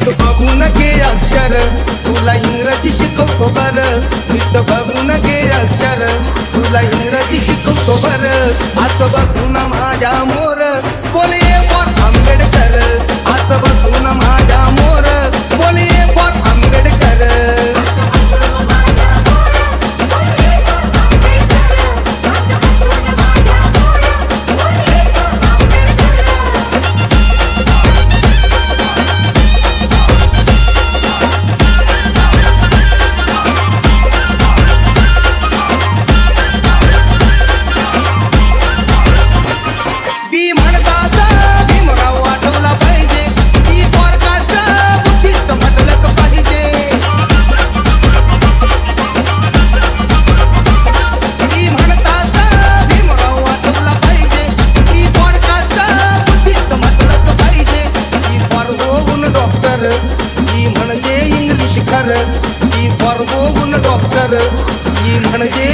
नीट बघून घे अक्षर तुला इंग्रजी शिकवतो बर नीट बघून घे अक्षर तुला इंग्रजी शिकवतो बर असं बघून माझ्या मोर बोलिये फॉर आंबेडकर असं बघून माझ्या मोर बोलिये फॉर आंबेडकर म्हणजे इंग्लिश खर ती फॉर होऊन डॉक्टर ही म्हणजे